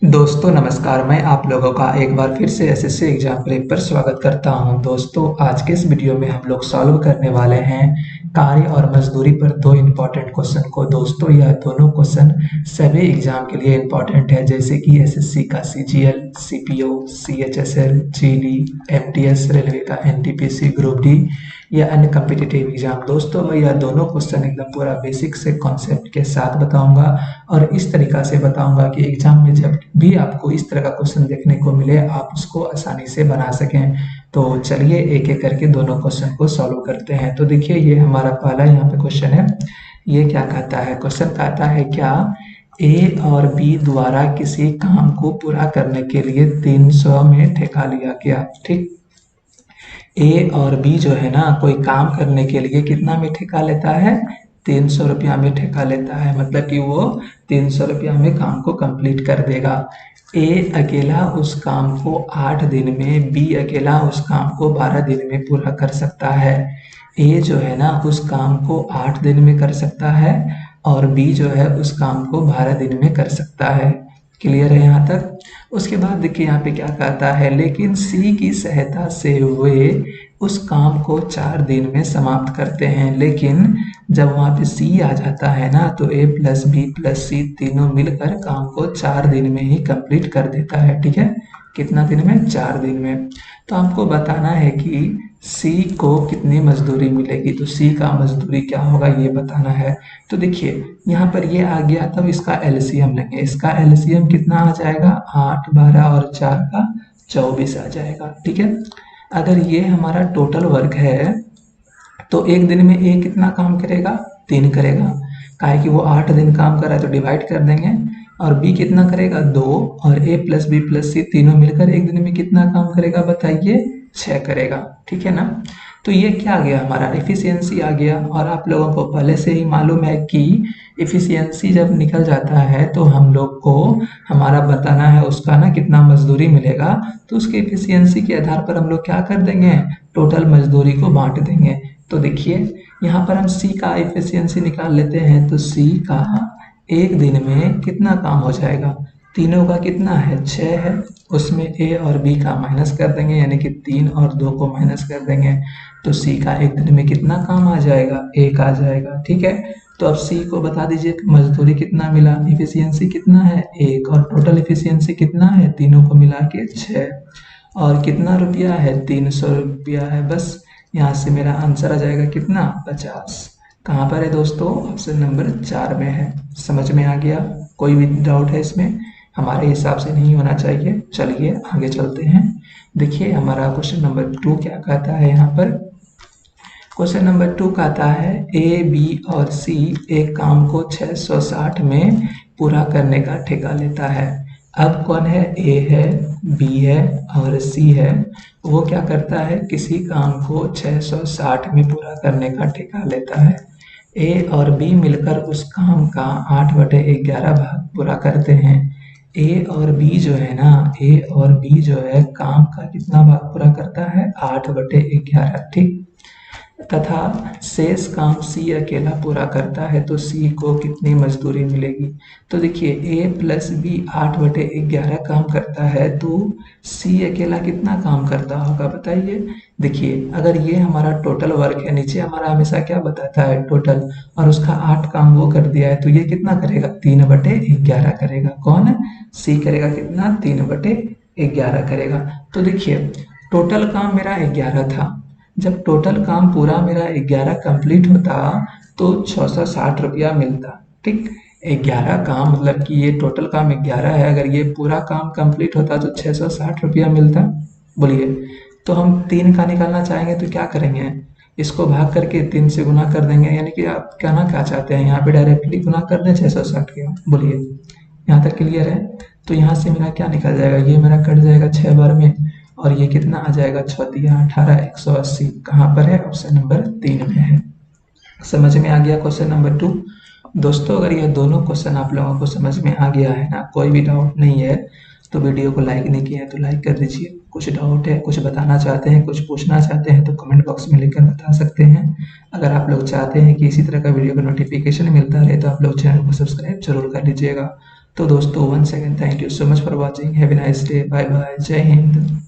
दोस्तों नमस्कार, मैं आप लोगों का एक बार फिर से एसएससी एग्जाम प्रेप पर स्वागत करता हूं। दोस्तों आज के इस वीडियो में हम लोग सॉल्व करने वाले हैं कार्य और मजदूरी पर दो इम्पॉर्टेंट क्वेश्चन को। दोस्तों यह दोनों क्वेश्चन सभी एग्जाम के लिए इम्पॉर्टेंट है, जैसे कि एसएससी का CGL, CPO, CHSL, GD, MTS, railway का एनटीपीसी, ग्रुप डी या अन्य कम्पिटिटिव एग्जाम। दोस्तों मैं यह दोनों क्वेश्चन एकदम पूरा बेसिक से कॉन्सेप्ट के साथ बताऊंगा और इस तरीका से बताऊंगा कि एग्जाम में जब भी आपको इस तरह का क्वेश्चन देखने को मिले आप उसको आसानी से बना सकें। तो चलिए एक एक करके दोनों क्वेश्चन को सॉल्व करते हैं। तो देखिए ये हमारा पहला यहाँ पे क्वेश्चन है। ये क्या कहता है? क्वेश्चन कहता है क्या ए और बी द्वारा किसी काम को पूरा करने के लिए 300 में ठेका लिया गया। ठीक, ए और बी जो है ना कोई काम करने के लिए कितना में ठेका लेता है? 300 रुपया में ठेका लेता है। मतलब कि वो 300 रुपया में काम को कंप्लीट कर देगा। ए अकेला उस काम को 8 दिन में, बी अकेला उस काम को 12 दिन में पूरा कर सकता है। ए जो है ना उस काम को 8 दिन में कर सकता है और बी जो है उस काम को 12 दिन में कर सकता है। क्लियर है यहाँ तक? उसके बाद देखिए यहाँ पे क्या कहता है, लेकिन सी की सहायता से वे उस काम को 4 दिन में समाप्त करते हैं। लेकिन जब वहाँ पे सी आ जाता है ना तो ए प्लस बी प्लस सी तीनों मिलकर काम को 4 दिन में ही कंप्लीट कर देता है। ठीक है, कितना दिन में? 4 दिन में। तो आपको बताना है कि सी को कितनी मजदूरी मिलेगी। तो सी का मजदूरी क्या होगा ये बताना है। तो देखिए यहाँ पर ये आ गया, तब इसका एलसीएम लेंगे। इसका एलसीएम कितना आ जाएगा? 8, 12 और 4 का 24 आ जाएगा। ठीक है, अगर ये हमारा टोटल वर्क है तो एक दिन में ए कितना काम करेगा? 3 करेगा। काहे कि वो 8 दिन काम कर रहा है तो डिवाइड कर देंगे। और बी कितना करेगा? 2। और ए प्लस बी प्लस सी तीनों मिलकर एक दिन में कितना काम करेगा बताइए? 6 करेगा। ठीक है ना? तो ये क्या आ गया? हमारा एफिशिएंसी आ गया। और आप लोगों को पहले से ही मालूम है कि एफिशिएंसी जब निकल जाता है तो हम लोग को हमारा बताना है उसका ना कितना मजदूरी मिलेगा। तो उसके एफिशिएंसी के आधार पर हम लोग क्या कर देंगे? टोटल मजदूरी को बांट देंगे। तो देखिए यहाँ पर हम सी का एफिशिएंसी निकाल लेते हैं। तो सी का एक दिन में कितना काम हो जाएगा? तीनों का कितना है? 6 है। उसमें ए और बी का माइनस कर देंगे, यानी कि 3 और 2 को माइनस कर देंगे। तो सी का एक दिन में कितना काम आ जाएगा? 1 आ जाएगा। ठीक है, तो अब सी को बता दीजिए मजदूरी कितना मिला, एफिशिएंसी कितना है? 1। और टोटल एफिशिएंसी कितना है? तीनों को मिला के 6। और कितना रुपया है? 300 रुपया है। बस यहाँ से मेरा आंसर आ जाएगा कितना? 50। कहाँ पर है दोस्तों? ऑप्शन नंबर 4 में है। समझ में आ गया? कोई भी डाउट है इसमें? हमारे हिसाब से नहीं होना चाहिए। चलिए आगे चलते हैं। देखिए हमारा क्वेश्चन नंबर 2 क्या कहता है यहाँ पर। क्वेश्चन नंबर 2 कहता है ए, बी और सी एक काम को 660 में पूरा करने का ठेका लेता है। अब कौन है? ए है, बी है और सी है। वो क्या करता है? किसी काम को 660 में पूरा करने का ठेका लेता है। ए और बी मिलकर उस काम का 8/11 भाग पूरा करते हैं। ए और बी जो है ना, ए और बी जो है काम का कितना भाग पूरा करता है? 8/11। ठीक, तथा शेष काम सी अकेला पूरा करता है तो सी को कितनी मजदूरी मिलेगी? तो देखिए ए प्लस बी 8/11 काम करता है तो सी अकेला कितना काम करता होगा बताइए? देखिए अगर ये हमारा टोटल वर्क है, नीचे हमारा हमेशा क्या बताता है? टोटल। और उसका 8 काम वो कर दिया है तो ये कितना करेगा? 3/11 करेगा। कौन? सी करेगा कितना? 3/11 करेगा। तो देखिए टोटल काम मेरा 11 था। जब टोटल काम पूरा मेरा 11 कंप्लीट होता तो 660 रुपया मिलता। ठीक, 11 काम मतलब कि ये टोटल काम 11 है, अगर ये पूरा काम कंप्लीट होता तो 660 रुपया मिलता। बोलिए, तो हम 3 का निकालना चाहेंगे तो क्या करेंगे? इसको भाग करके 3 से गुना कर देंगे, यानी कि आप कहना क्या चाहते हैं? यहाँ पे डायरेक्टली गुना कर दें 660 के। बोलिए, यहाँ तक क्लियर है? तो यहाँ से मेरा क्या निकल जाएगा? ये मेरा कट जाएगा 6 बार में और ये कितना आ जाएगा? 6×3 = 18, 180। कहाँ पर है? ऑप्शन नंबर 3 में है। समझ में आ गया क्वेश्चन नंबर 2? दोस्तों अगर यह दोनों क्वेश्चन आप लोगों को समझ में आ गया है ना, कोई भी डाउट नहीं है तो वीडियो को लाइक नहीं किया है तो लाइक कर दीजिए। कुछ डाउट है, कुछ बताना चाहते हैं, कुछ पूछना चाहते हैं तो कमेंट बॉक्स में लिखकर बता सकते हैं। अगर आप लोग चाहते हैं कि इसी तरह का वीडियो का नोटिफिकेशन मिलता रहे तो आप लोग चैनल को सब्सक्राइब जरूर कर लीजिएगा। तो दोस्तों once again thank you so much for watching, have a nice day, bye bye, जय हिंद।